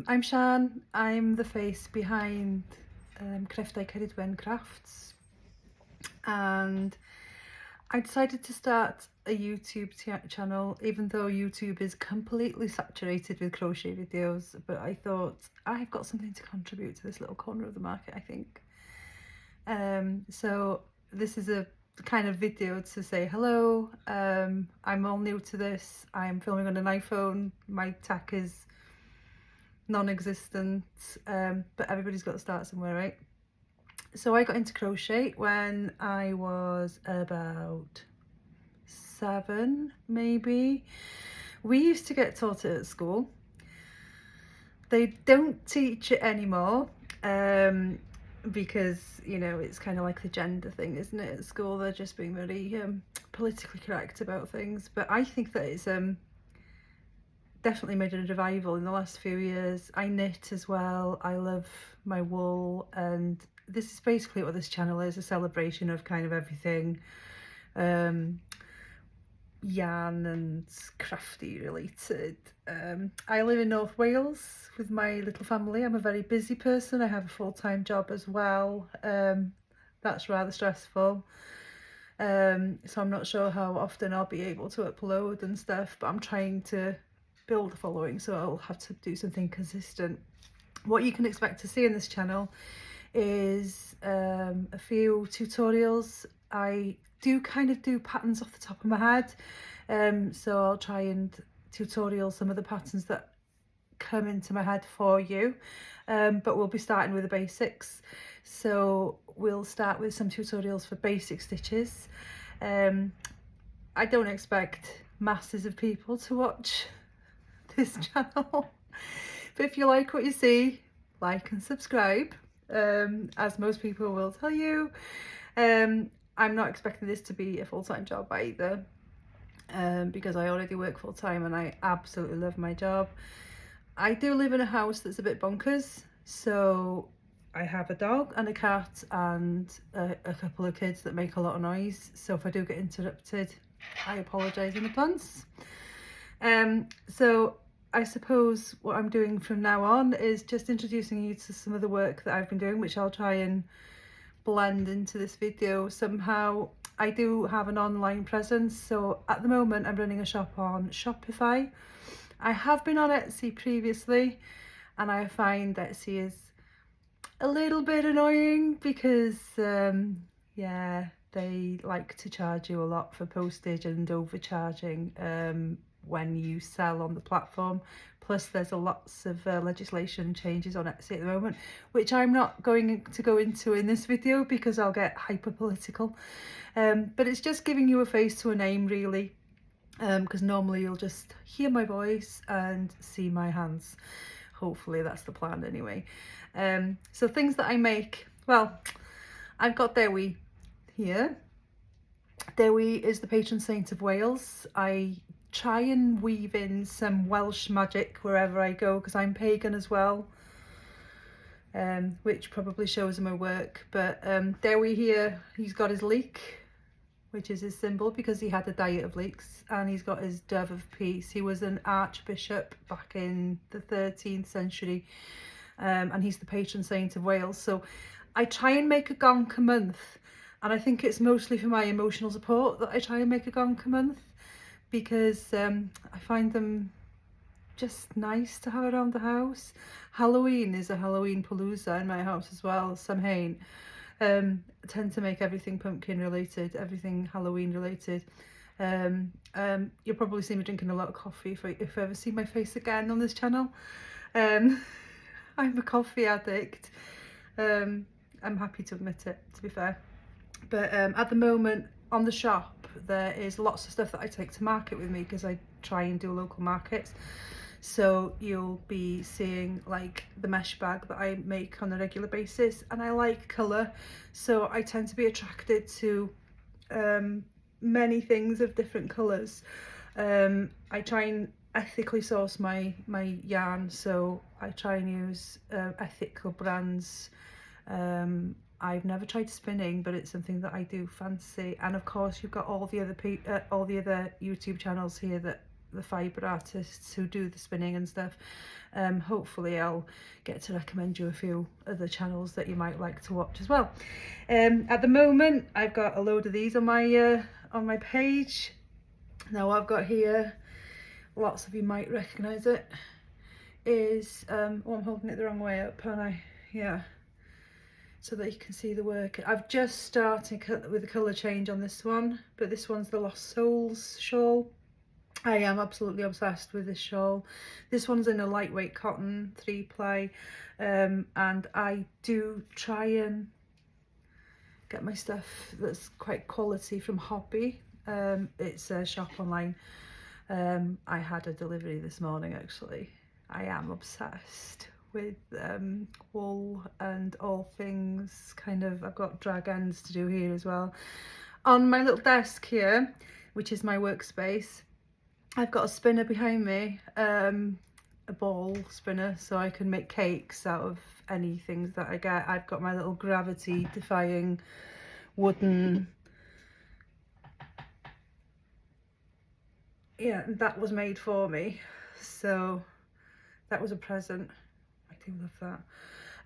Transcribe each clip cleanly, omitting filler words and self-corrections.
I'm Shan. I'm the face behind Crefftau Ceridwen crafts, and I decided to start a YouTube channel, even though YouTube is completely saturated with crochet videos. But I thought I've got something to contribute to this little corner of the market, I think. So this is a kind of video to say hello. I'm all new to this. I'm filming on an iPhone. My tech is non-existent, but everybody's got to start somewhere, right? So I got into crochet when I was about 7, maybe. We used to get taught it at school. They don't teach it anymore, because, you know, it's kind of like the gender thing, isn't it? At school they're just being very politically correct about things, but I think that it's definitely made a revival in the last few years. I knit as well. I love my wool, and this is basically what this channel is, a celebration of kind of everything yarn and crafty related. I live in North Wales with my little family. I'm a very busy person. I have a full-time job as well. That's rather stressful. So I'm not sure how often I'll be able to upload and stuff, but I'm trying to build a following, so I'll have to do something consistent. What you can expect to see in this channel is a few tutorials. I do kind of do patterns off the top of my head, so I'll try and tutorial some of the patterns that come into my head for you, but we'll be starting with the basics. So we'll start with some tutorials for basic stitches. I don't expect masses of people to watch this channel, but if you like what you see, like and subscribe, as most people will tell you. I'm not expecting this to be a full-time job either, because I already work full-time and I absolutely love my job. I do live in a house that's a bit bonkers, so I have a dog and a cat and a couple of kids that make a lot of noise, so if I do get interrupted, I apologise in advance. So I suppose what I'm doing from now on is just introducing you to some of the work that I've been doing, which I'll try and blend into this video somehow. I do have an online presence, so at the moment I'm running a shop on Shopify. I have been on Etsy previously, and I find Etsy is a little bit annoying because yeah, they like to charge you a lot for postage and overcharging when you sell on the platform. Plus there's lots of legislation changes on Etsy at the moment, which I'm not going to go into in this video because I'll get hyper political, but it's just giving you a face to a name, really, because normally you'll just hear my voice and see my hands. Hopefully that's the plan anyway. So things that I make, well, I've got Dewi here. Dewi is the patron saint of Wales. I try and weave in some Welsh magic wherever I go because I'm pagan as well, which probably shows in my work. But Dewi here, he's got his leek, which is his symbol because he had a diet of leeks, and he's got his dove of peace. He was an archbishop back in the 13th century, and he's the patron saint of Wales. So I try and make a gonk a month, and I think it's mostly for my emotional support that I try and make a gonk a month, because I find them just nice to have around the house. Halloween is a Halloween palooza in my house as well. Samhain. Tend to make everything pumpkin related, everything Halloween related. You'll probably see me drinking a lot of coffee if you ever see my face again on this channel. I'm a coffee addict. I'm happy to admit it, to be fair. But at the moment on the shop there is lots of stuff that I take to market with me because I try and do local markets. So you'll be seeing like the mesh bag that I make on a regular basis, and I like colour, so I tend to be attracted to many things of different colours. I try and ethically source my yarn, so I try and use ethical brands. I've never tried spinning, but it's something that I do fancy. And of course you've got all the other YouTube channels here that the fibre artists who do the spinning and stuff. Hopefully I'll get to recommend you a few other channels that you might like to watch as well. At the moment I've got a load of these on my page. Now what I've got here, lots of you might recognise it, is oh, I'm holding it the wrong way up, aren't I? Yeah, so that you can see the work. I've just started with the colour change on this one, but this one's the Lost Souls shawl. I am absolutely obsessed with this shawl. This one's in a lightweight cotton 3-ply, and I do try and get my stuff that's quite quality from Hobby. It's a shop online. I had a delivery this morning actually. I am obsessed with wool and all things kind of. I've got drag ends to do here as well. On my little desk here, which is my workspace, I've got a spinner behind me, a ball spinner, so I can make cakes out of any things that I get. I've got my little gravity defying wooden, yeah, that was made for me, so that was a present. I do love that.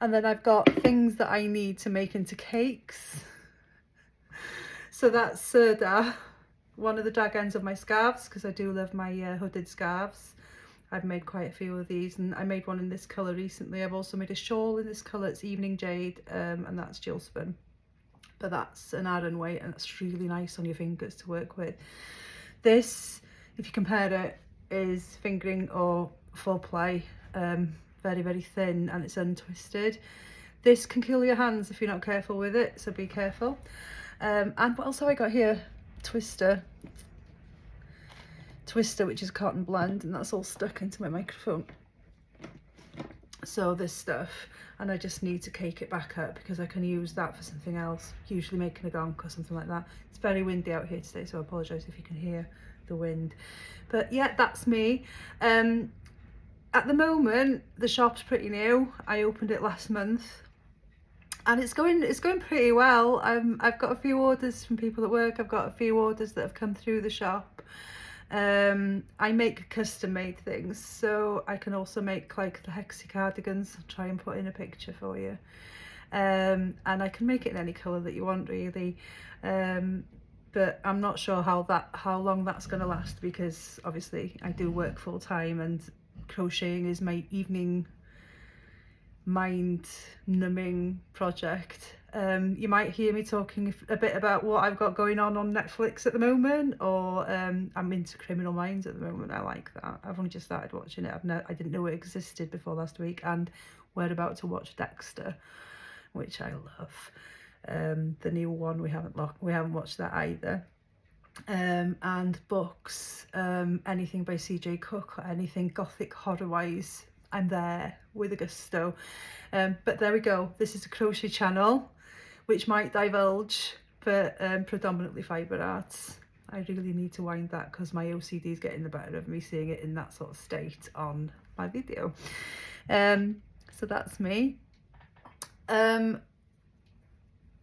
And then I've got things that I need to make into cakes. So that's Serda, one of the drag ends of my scarves, because I do love my hooded scarves. I've made quite a few of these, and I made one in this colour recently. I've also made a shawl in this colour, it's Evening Jade, and that's Jill Spin. But that's an Aran weight, and it's really nice on your fingers to work with. This, if you compare it, is fingering or 4-ply, very, very thin, and it's untwisted. This can kill your hands if you're not careful with it, so be careful. And what else have I got here? Twister, which is cotton blend, and that's all stuck into my microphone. So this stuff, and I just need to cake it back up because I can use that for something else, usually making a gonk or something like that. It's very windy out here today, so I apologise if you can hear the wind. But yeah, that's me. At the moment the shop's pretty new. I opened it last month and it's going pretty well. I've got a few orders from people at work. I've got a few orders that have come through the shop. I make custom made things, so I can also make like the hexie cardigans. I'll try and put in a picture for you, and I can make it in any colour that you want really, but I'm not sure how long that's going to last, because obviously I do work full time and crocheting is my evening mind numbing project. You might hear me talking a bit about what I've got going on Netflix at the moment, or I'm into Criminal Minds at the moment. I like that. I've only just started watching it. I didn't know it existed before last week, and we're about to watch Dexter, which I love. The new one, we haven't watched that either. And books, anything by CJ Cook, or anything gothic horror wise, I'm there with a gusto. But there we go. This is a crochet channel, which might divulge, but predominantly fibre arts. I really need to wind that because my OCD is getting the better of me seeing it in that sort of state on my video. So that's me.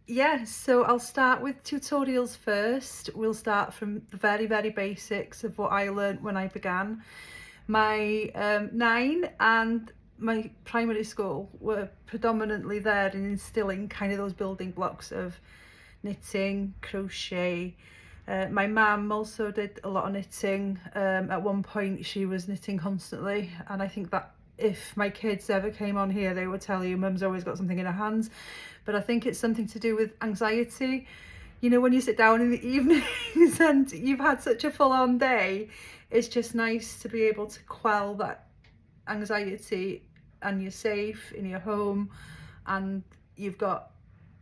Yeah, so I'll start with tutorials first. We'll start from the very, very basics of what I learned when I began. My 9 and my primary school were predominantly there in instilling kind of those building blocks of knitting, crochet. My mum also did a lot of knitting. At one point she was knitting constantly, and I think that if my kids ever came on here they would tell you mum's always got something in her hands. But I think it's something to do with anxiety. You know, when you sit down in the evenings and you've had such a full-on day, it's just nice to be able to quell that anxiety, and you're safe in your home and you've got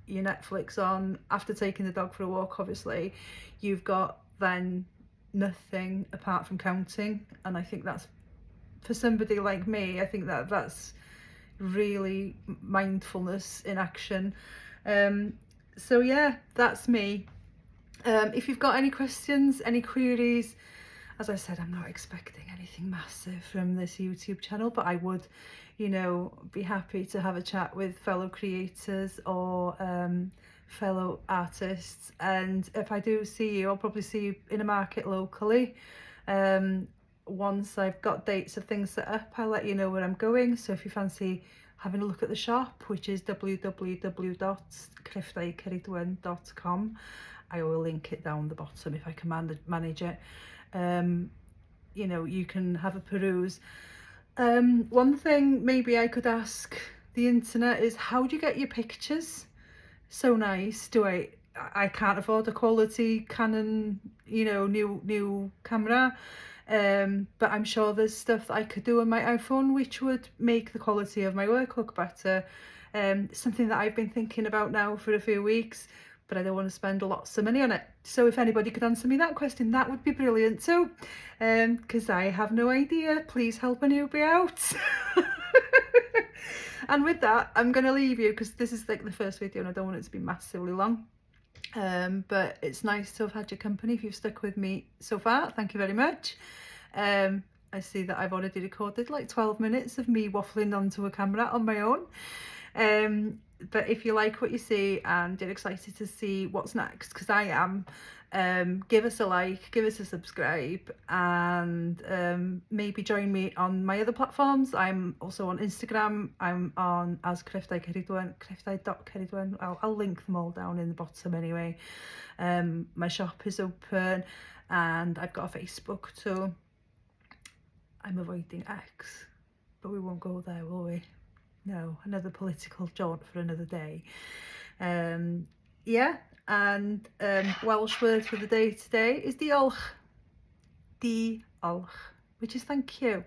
your Netflix on after taking the dog for a walk. Obviously you've got then nothing apart from counting, and I think that's, for somebody like me, I think that's really mindfulness in action. So yeah, that's me. If you've got any questions, any queries, as I said, I'm not expecting anything massive from this YouTube channel, but I would, you know, be happy to have a chat with fellow creators or fellow artists. And if I do see you, I'll probably see you in a market locally. once I've got dates of things set up, I'll let you know where I'm going. So if you fancy having a look at the shop, which is www.crefftauceridwen.com, I will link it down the bottom if I can manage it. You know, you can have a peruse. One thing maybe I could ask the internet is, how do you get your pictures so nice? I can't afford a quality Canon, you know, new camera, but I'm sure there's stuff that I could do on my iPhone which would make the quality of my work look better. Something that I've been thinking about now for a few weeks, but I don't want to spend lots of money on it. So if anybody could answer me that question, that would be brilliant too, because I have no idea. Please help a newbie out. And with that, I'm going to leave you, because this is like the first video and I don't want it to be massively long. But it's nice to have had your company. If you've stuck with me so far, thank you very much. I see that I've already recorded like 12 minutes of me waffling onto a camera on my own. But if you like what you see and you're excited to see what's next, because I am, give us a like, give us a subscribe, and maybe join me on my other platforms. I'm also on Instagram. I'm on as Crefftau Ceridwen, crefftau.ceridwen. I'll link them all down in the bottom anyway. My shop is open, and I've got a Facebook too. I'm avoiding X, but we won't go there, will we? No, another political jaunt for another day. Yeah, and Welsh word for the day today is diolch. Diolch, which is thank you.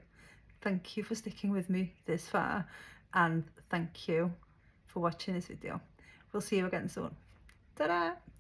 Thank you for sticking with me this far, and thank you for watching this video. We'll see you again soon. Ta-da!